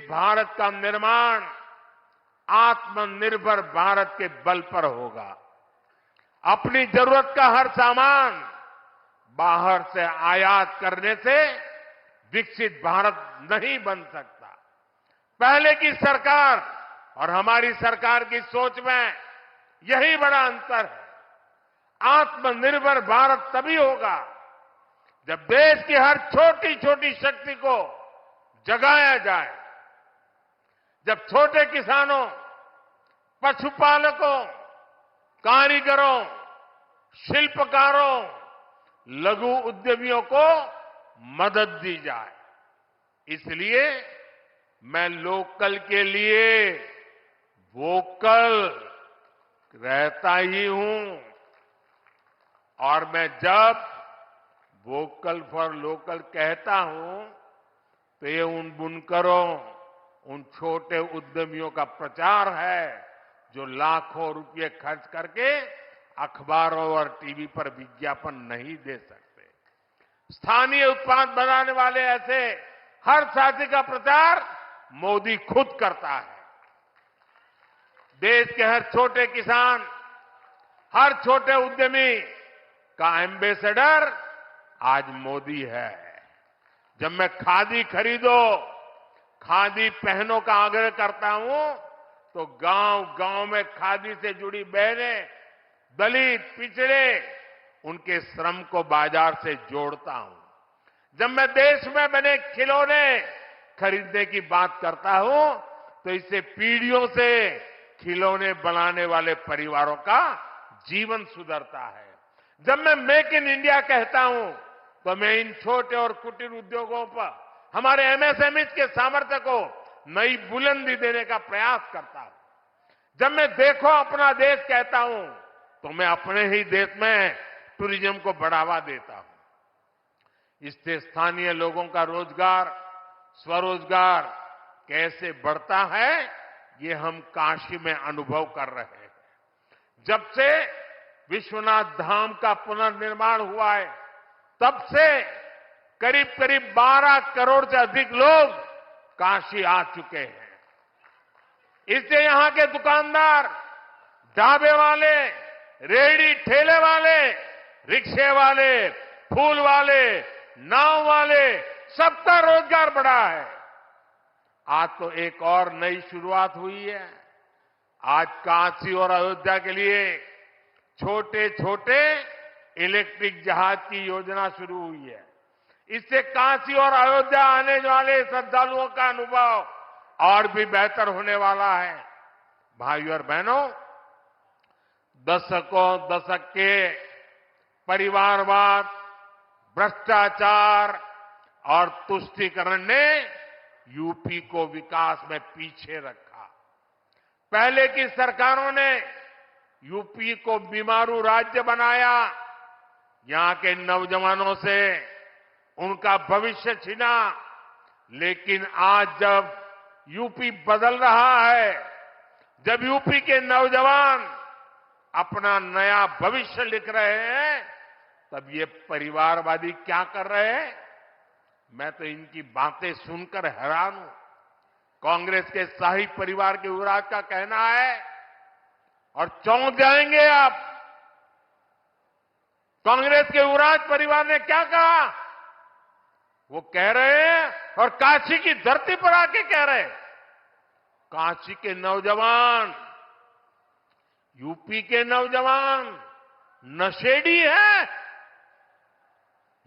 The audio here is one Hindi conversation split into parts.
भारत का निर्माण आत्मनिर्भर भारत के बल पर होगा। अपनी जरूरत का हर सामान बाहर से आयात करने से विकसित भारत नहीं बन सकता। पहले की सरकार और हमारी सरकार की सोच में यही बड़ा अंतर है। आत्मनिर्भर भारत तभी होगा जब देश की हर छोटी छोटी शक्ति को जगाया जाए, जब छोटे किसानों, पशुपालकों, कारीगरों, शिल्पकारों, लघु उद्यमियों को मदद दी जाए। इसलिए मैं लोकल के लिए वोकल रहता ही हूं। और मैं जब वोकल फॉर लोकल कहता हूं तो ये उन बुनकरों, उन छोटे उद्यमियों का प्रचार है जो लाखों रुपए खर्च करके अखबारों और टीवी पर विज्ञापन नहीं दे सकते। स्थानीय उत्पाद बनाने वाले ऐसे हर साथी का प्रचार मोदी खुद करता है। देश के हर छोटे किसान, हर छोटे उद्यमी का एम्बेसडर आज मोदी है। जब मैं खादी खरीदो, खादी पहनो का आग्रह करता हूं तो गांव गांव में खादी से जुड़ी बहनें, दलित, पिछड़े, उनके श्रम को बाजार से जोड़ता हूं। जब मैं देश में बने खिलौने खरीदने की बात करता हूं तो इससे पीढ़ियों से खिलौने बनाने वाले परिवारों का जीवन सुधरता है। जब मैं मेक इन इंडिया कहता हूं तो मैं इन छोटे और कुटीर उद्योगों पर, हमारे एमएसएमईज के सामर्थ्य को नई बुलंदी देने का प्रयास करता हूं। जब मैं देखो अपना देश कहता हूं तो मैं अपने ही देश में टूरिज्म को बढ़ावा देता हूं। इससे स्थानीय लोगों का रोजगार, स्वरोजगार कैसे बढ़ता है, ये हम काशी में अनुभव कर रहे हैं। जब से विश्वनाथ धाम का पुनर्निर्माण हुआ है, तब से करीब करीब 12 करोड़ से अधिक लोग काशी आ चुके हैं। इससे यहां के दुकानदार, ढाबे वाले, रेहड़ी ठेले वाले, रिक्शे वाले, फूल वाले, नाव वाले, सबका रोजगार बढ़ा है। आज तो एक और नई शुरुआत हुई है। आज काशी और अयोध्या के लिए छोटे छोटे इलेक्ट्रिक जहाज की योजना शुरू हुई है। इससे काशी और अयोध्या आने वाले श्रद्धालुओं का अनुभव और भी बेहतर होने वाला है। भाइयों और बहनों, दशक के परिवारवाद, भ्रष्टाचार और तुष्टीकरण ने यूपी को विकास में पीछे रखा। पहले की सरकारों ने यूपी को बीमारू राज्य बनाया, यहां के नौजवानों से उनका भविष्य छीना। लेकिन आज जब यूपी बदल रहा है, जब यूपी के नौजवान अपना नया भविष्य लिख रहे हैं, तब ये परिवारवादी क्या कर रहे हैं? मैं तो इनकी बातें सुनकर हैरान हूं। कांग्रेस के शाही परिवार के युवराज का कहना है, और चौंक जाएंगे आप, कांग्रेस के युवराज परिवार ने क्या कहा? वो कह रहे हैं, और काशी की धरती पर आके कह रहे हैं, काशी के नौजवान, यूपी के नौजवान नशेड़ी है।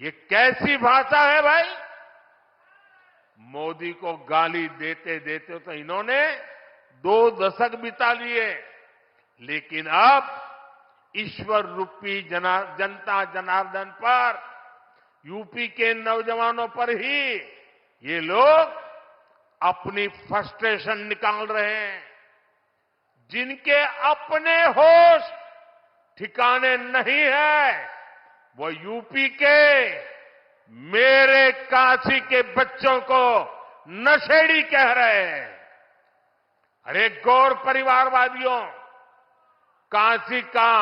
ये कैसी भाषा है भाई? मोदी को गाली देते देते तो इन्होंने 2 दशक बिता लिए, लेकिन अब ईश्वर रूपी जनता जनार्दन पर, यूपी के नौजवानों पर ही ये लोग अपनी फ्रस्ट्रेशन निकाल रहे हैं। जिनके अपने होश ठिकाने नहीं है, वो यूपी के मेरे काशी के बच्चों को नशेड़ी कह रहे हैं। अरे गौर परिवारवादियों, काशी का,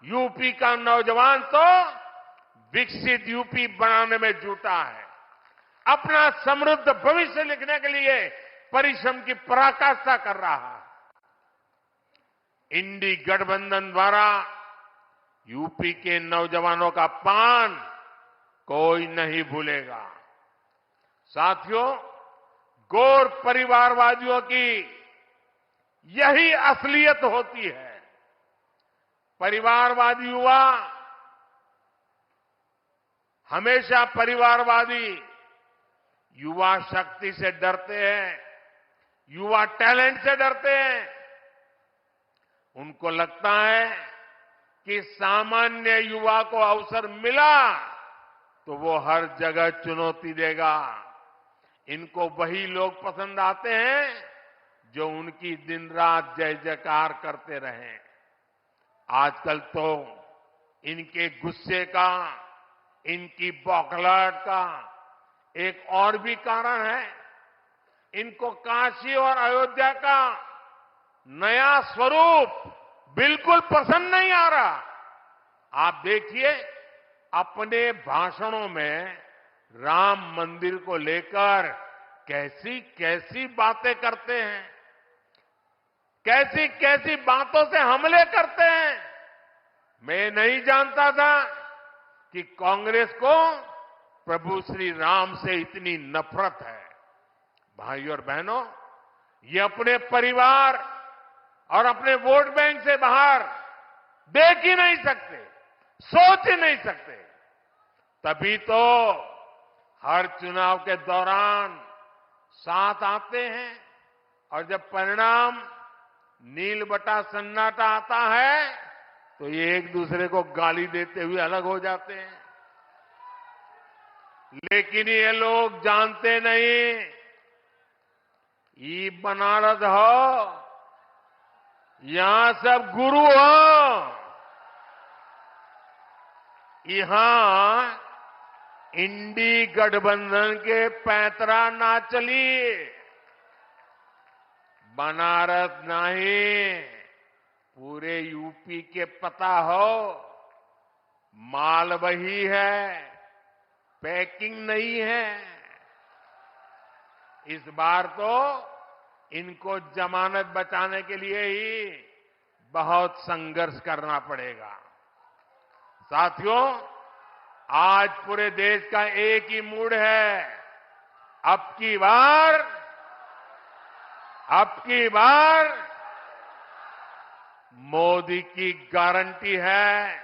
यूपी का नौजवान तो विकसित यूपी बनाने में जुटा है। अपना समृद्ध भविष्य लिखने के लिए परिश्रम की पराकाष्ठा कर रहा है। इंडी गठबंधन द्वारा यूपी के नौजवानों का अपमान कोई नहीं भूलेगा। साथियों, गौर परिवारवादियों की यही असलियत होती है। परिवारवादी युवा हमेशा परिवारवादी युवा शक्ति से डरते हैं, युवा टैलेंट से डरते हैं। उनको लगता है कि सामान्य युवा को अवसर मिला तो वो हर जगह चुनौती देगा। इनको वही लोग पसंद आते हैं जो उनकी दिन रात जय जयकार करते रहें। आजकल तो इनके गुस्से का, इनकी बौखलाहट का एक और भी कारण है। इनको काशी और अयोध्या का नया स्वरूप बिल्कुल पसंद नहीं आ रहा। आप देखिए, अपने भाषणों में राम मंदिर को लेकर कैसी कैसी बातें करते हैं, कैसी कैसी बातों से हमले करते हैं। मैं नहीं जानता था कि कांग्रेस को प्रभु श्री राम से इतनी नफरत है। भाइयों और बहनों, ये अपने परिवार और अपने वोट बैंक से बाहर देख ही नहीं सकते, सोच ही नहीं सकते। तभी तो हर चुनाव के दौरान साथ आते हैं और जब परिणाम नील बटा सन्नाटा आता है तो ये एक दूसरे को गाली देते हुए अलग हो जाते हैं। लेकिन ये लोग जानते नहीं, ये बनारस हो, यहां सब गुरु हो। यहां इंडी गठबंधन के पैंतरा ना चली। बनारस नहीं, पूरे यूपी के पता हो, माल वही है, पैकिंग नहीं है। इस बार तो इनको जमानत बचाने के लिए ही बहुत संघर्ष करना पड़ेगा। साथियों, आज पूरे देश का एक ही मूड है। अब की बार मोदी की गारंटी है।